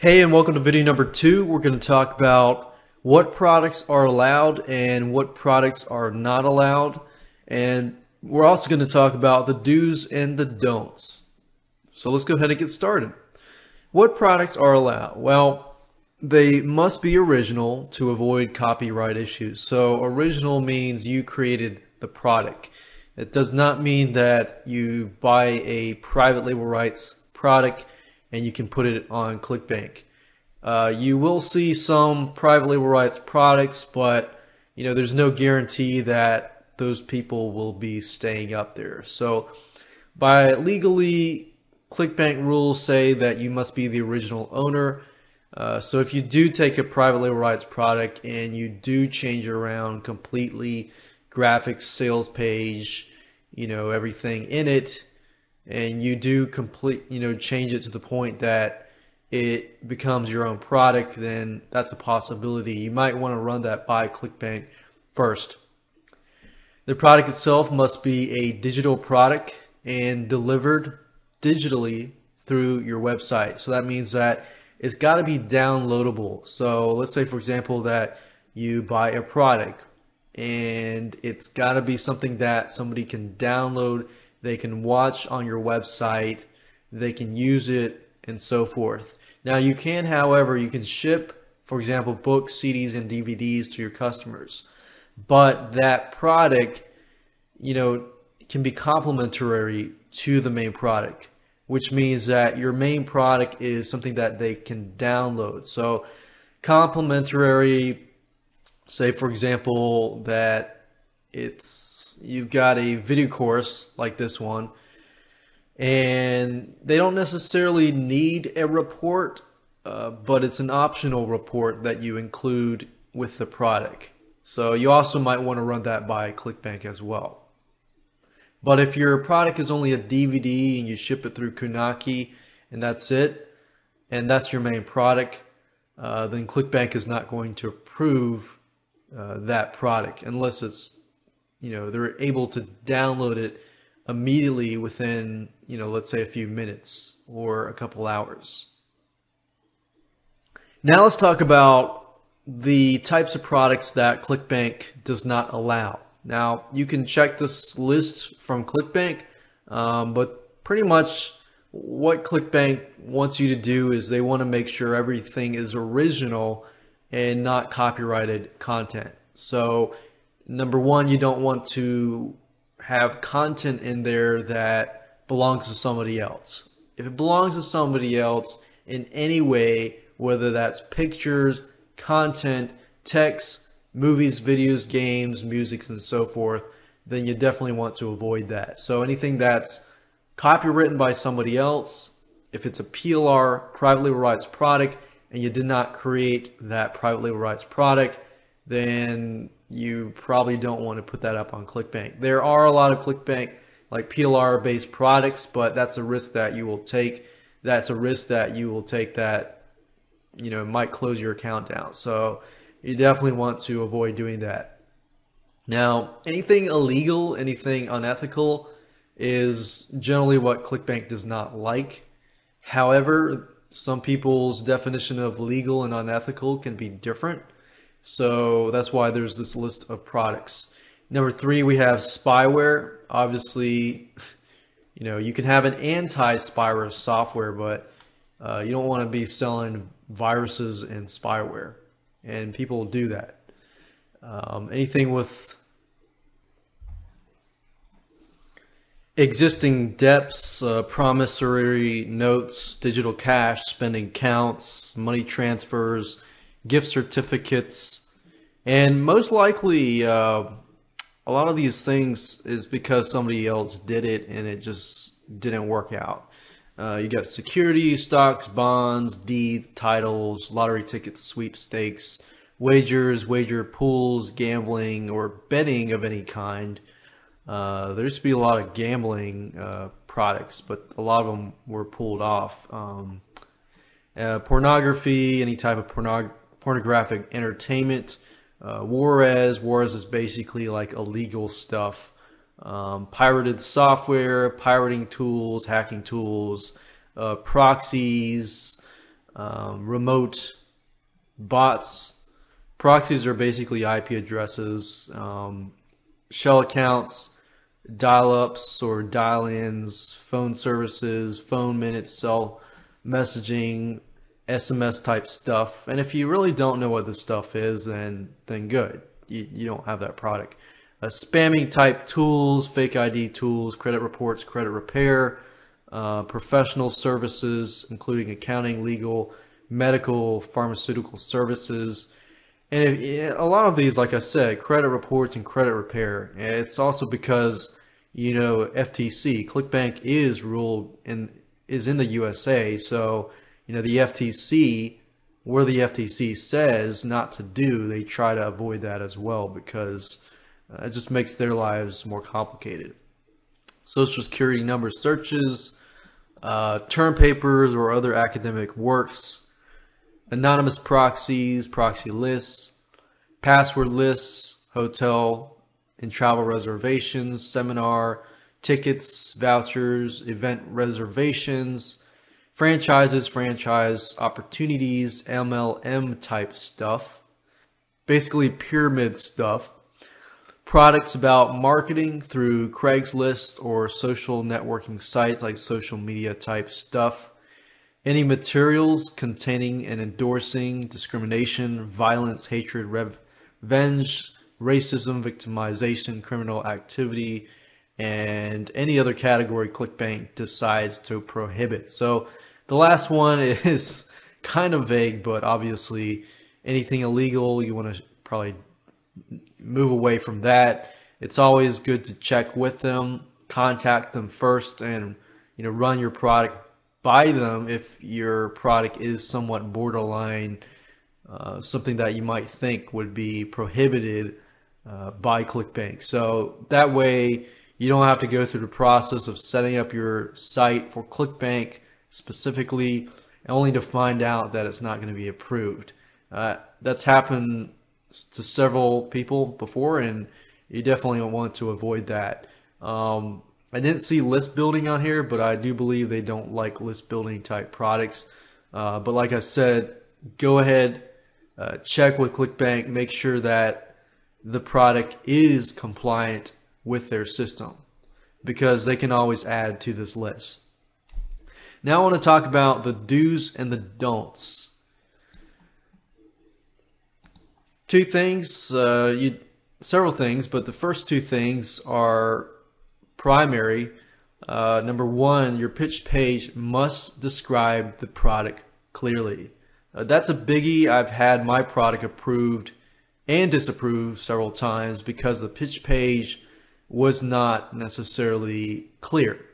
Hey, and welcome to video number 2. We're going to talk about what products are allowed and what products are not allowed. And we're also going to talk about the do's and the don'ts. So let's go ahead and get started. What products are allowed? Well, they must be original to avoid copyright issues. So original means you created the product. It does not mean that you buy a private label rights product and you can put it on Clickbank. You will see some private label rights products, but there's no guarantee that those people will be staying up there. So by legally, Clickbank rules say that you must be the original owner. So if you do take a private label rights product and you do change around completely, graphics, sales page, everything in it, and you do change it to the point that it becomes your own product, then that's a possibility. You might want to run that by Clickbank first. The product itself must be a digital product and delivered digitally through your website. So that means that it's got to be downloadable. So let's say, for example, that you buy a product and it's got to be something that somebody can download, they can watch on your website, they can use it, and so forth. Now you can, however, you can ship, for example, books, CDs, and DVDs to your customers. But that product, can be complementary to the main product, which means that your main product is something that they can download. So complementary, say for example that you've got a video course like this one, and they don't necessarily need a report, but it's an optional report that you include with the product. So you also might want to run that by Clickbank as well. But if your product is only a DVD and you ship it through Kunaki and that's it, and that's your main product, then Clickbank is not going to approve that product unless it's they're able to download it immediately within let's say a few minutes or a couple hours. Now let's talk about the types of products that Clickbank does not allow. Now you can check this list from Clickbank, but pretty much what Clickbank wants you to do is they want to make sure everything is original and not copyrighted content. So number one, you don't want to have content in there that belongs to somebody else. If it belongs to somebody else in any way, whether that's pictures, content, text, movies, videos, games, music, and so forth, then you definitely want to avoid that. So anything that's copywritten by somebody else, if it's a PLR, private label rights product, and you did not create that private label rights product, then you probably don't want to put that up on Clickbank. There are a lot of Clickbank like PLR based products, but that's a risk that you will take. That's a risk that you will take that might close your account down. So you definitely want to avoid doing that. Now, anything illegal, anything unethical is generally what Clickbank does not like. However, some people's definition of legal and unethical can be different. So that's why there's this list of products. Number 3, we have spyware. Obviously, you can have an anti-spyware software, but you don't want to be selling viruses and spyware. And people do that. Anything with existing debts, promissory notes, digital cash, spending counts, money transfers, gift certificates, and most likely a lot of these things is because somebody else did it and it just didn't work out. You got securities, stocks, bonds, deeds, titles, lottery tickets, sweepstakes, wagers, wager pools, gambling, or betting of any kind. There used to be a lot of gambling products, but a lot of them were pulled off. Pornography, any type of pornographic entertainment. Juarez is basically like illegal stuff. Pirated software, pirating tools, hacking tools, proxies, remote bots. Proxies are basically IP addresses, shell accounts, dial-ups or dial-ins, phone services, phone minutes, cell messaging, SMS type stuff. And if you really don't know what this stuff is, then good. You don't have that product. Spamming type tools, fake ID tools, credit reports, credit repair, professional services, including accounting, legal, medical, pharmaceutical services. And a lot of these, like I said, credit reports and credit repair. It's also because, FTC, Clickbank is in the USA. So, the FTC, where the FTC says not to do, they try to avoid that as well because it just makes their lives more complicated. Social Security number searches, term papers or other academic works, anonymous proxies, proxy lists, password lists, hotel and travel reservations, seminar tickets, vouchers, event reservations, franchises, franchise opportunities, MLM type stuff, basically pyramid stuff, products about marketing through Craigslist or social networking sites like social media type stuff, any materials containing and endorsing discrimination, violence, hatred, revenge, racism, victimization, criminal activity, and any other category Clickbank decides to prohibit. So the last one is kind of vague, but obviously anything illegal, you want to probably move away from that. It's always good to check with them, contact them first, and run your product by them if your product is somewhat borderline, something that you might think would be prohibited by Clickbank. So that way you don't have to go through the process of setting up your site for Clickbank specifically, only to find out that it's not going to be approved. That's happened to several people before, and you definitely want to avoid that. I didn't see list building on here, but I do believe they don't like list building type products. But like I said, go ahead, check with Clickbank, make sure that the product is compliant with their system, because they can always add to this list. Now I want to talk about the do's and the don'ts. Two things, several things, but the first two things are primary. Number one, your pitch page must describe the product clearly. That's a biggie. I've had my product approved and disapproved several times because the pitch page was not necessarily clear.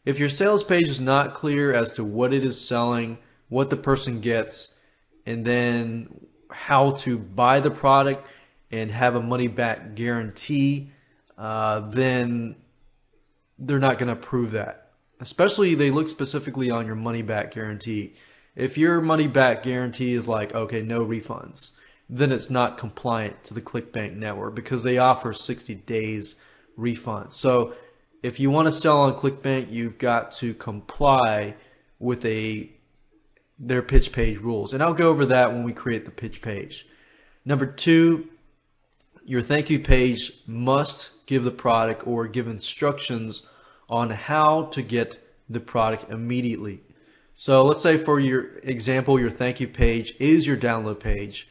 If your sales page is not clear as to what it is selling, what the person gets, and then how to buy the product and have a money back guarantee, then they're not going to approve that. Especially they look specifically on your money back guarantee. If your money back guarantee is like, okay, no refunds, then it's not compliant to the Clickbank network because they offer 60 days refund. So if you want to sell on Clickbank, you've got to comply with their pitch page rules. And I'll go over that when we create the pitch page. Number two, your thank you page must give the product or give instructions on how to get the product immediately. So let's say for your example, your thank you page is your download page.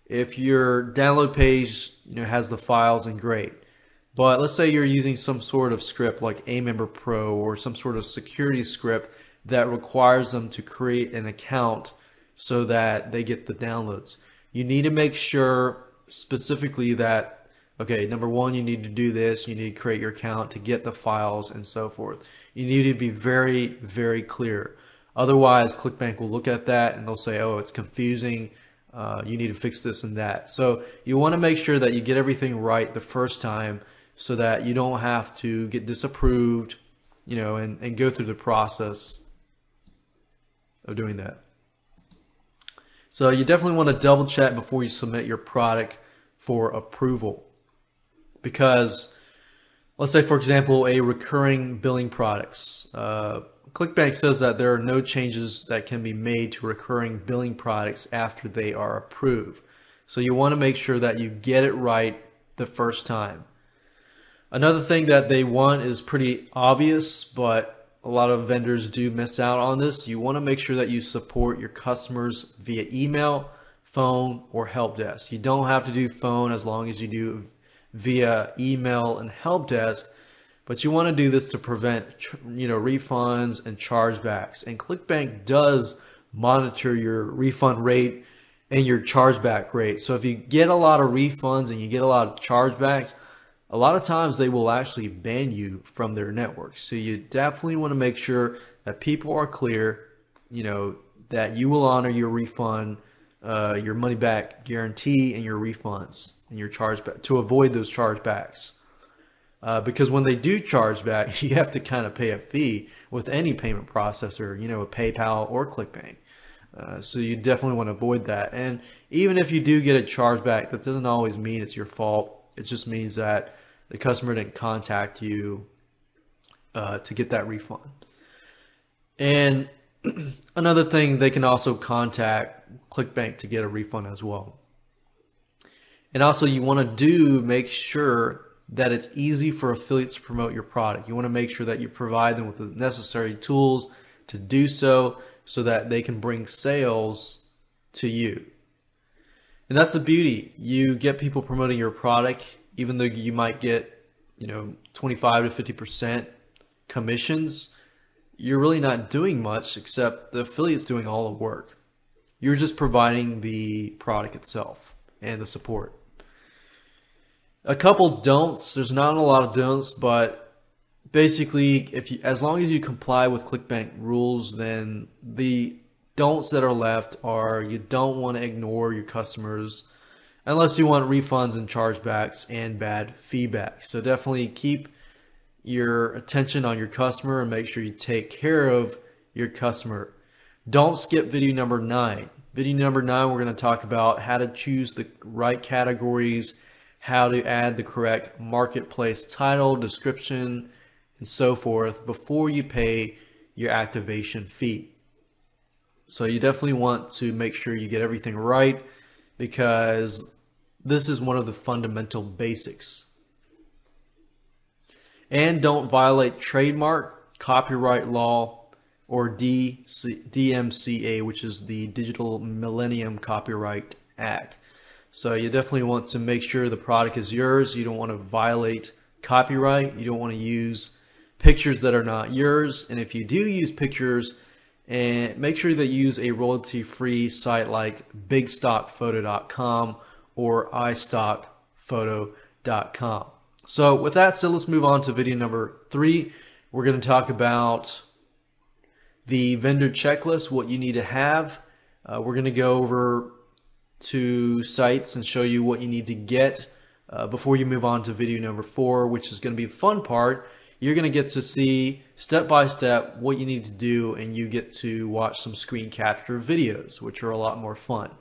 If your download page has the files, and great. But let's say you're using some sort of script like Amember Pro or some sort of security script that requires them to create an account so that they get the downloads. You need to make sure specifically that, okay, number one, you need to do this. You need to create your account to get the files and so forth. You need to be very, very clear. Otherwise, Clickbank will look at that and they'll say, oh, it's confusing. You need to fix this and that. So you want to make sure that you get everything right the first time so that you don't have to get disapproved, and go through the process of doing that. So you definitely want to double check before you submit your product for approval, because let's say, for example, a recurring billing products. Clickbank says that there are no changes that can be made to recurring billing products after they are approved. So you want to make sure that you get it right the first time. Another thing that they want is pretty obvious, but a lot of vendors do miss out on this. You want to make sure that you support your customers via email, phone, or help desk. You don't have to do phone as long as you do via email and help desk, but you want to do this to prevent, refunds and chargebacks. And Clickbank does monitor your refund rate and your chargeback rate. So if you get a lot of refunds and you get a lot of chargebacks, a lot of times they will actually ban you from their network. So you definitely want to make sure that people are clear, that you will honor your refund, your money back guarantee, and your refunds and your chargeback to avoid those chargebacks. Because when they do charge back, you have to kind of pay a fee with any payment processor, with PayPal or Clickbank. So you definitely want to avoid that. And even if you do get a chargeback, that doesn't always mean it's your fault. It just means that the customer didn't contact you to get that refund. And another thing, they can also contact Clickbank to get a refund as well. And also you want to make sure that it's easy for affiliates to promote your product. You want to make sure that you provide them with the necessary tools to do so that they can bring sales to you. And that's the beauty. You get people promoting your product, even though you might get, 25 to 50% commissions, you're really not doing much except the affiliate's doing all the work. You're just providing the product itself and the support. A couple don'ts. There's not a lot of don'ts, but basically, as long as you comply with Clickbank rules, then the don'ts that are left are you don't want to ignore your customers unless you want refunds and chargebacks and bad feedback. So definitely keep your attention on your customer and make sure you take care of your customer. Don't skip video number 9. Video number 9, we're going to talk about how to choose the right categories, how to add the correct marketplace title, description, and so forth before you pay your activation fee. So you definitely want to make sure you get everything right, because this is one of the fundamental basics. And don't violate trademark, copyright law, or DMCA, which is the Digital Millennium Copyright Act. So you definitely want to make sure the product is yours. You don't want to violate copyright. You don't want to use pictures that are not yours. And if you do use pictures, and make sure that you use a royalty-free site like bigstockphoto.com or istockphoto.com. So with that said, let's move on to video number 3. We're going to talk about the vendor checklist, what you need to have. We're going to go over to sites and show you what you need to get before you move on to video number 4, which is going to be a fun part. You're going to get to see step by step what you need to do, and you get to watch some screen capture videos, which are a lot more fun.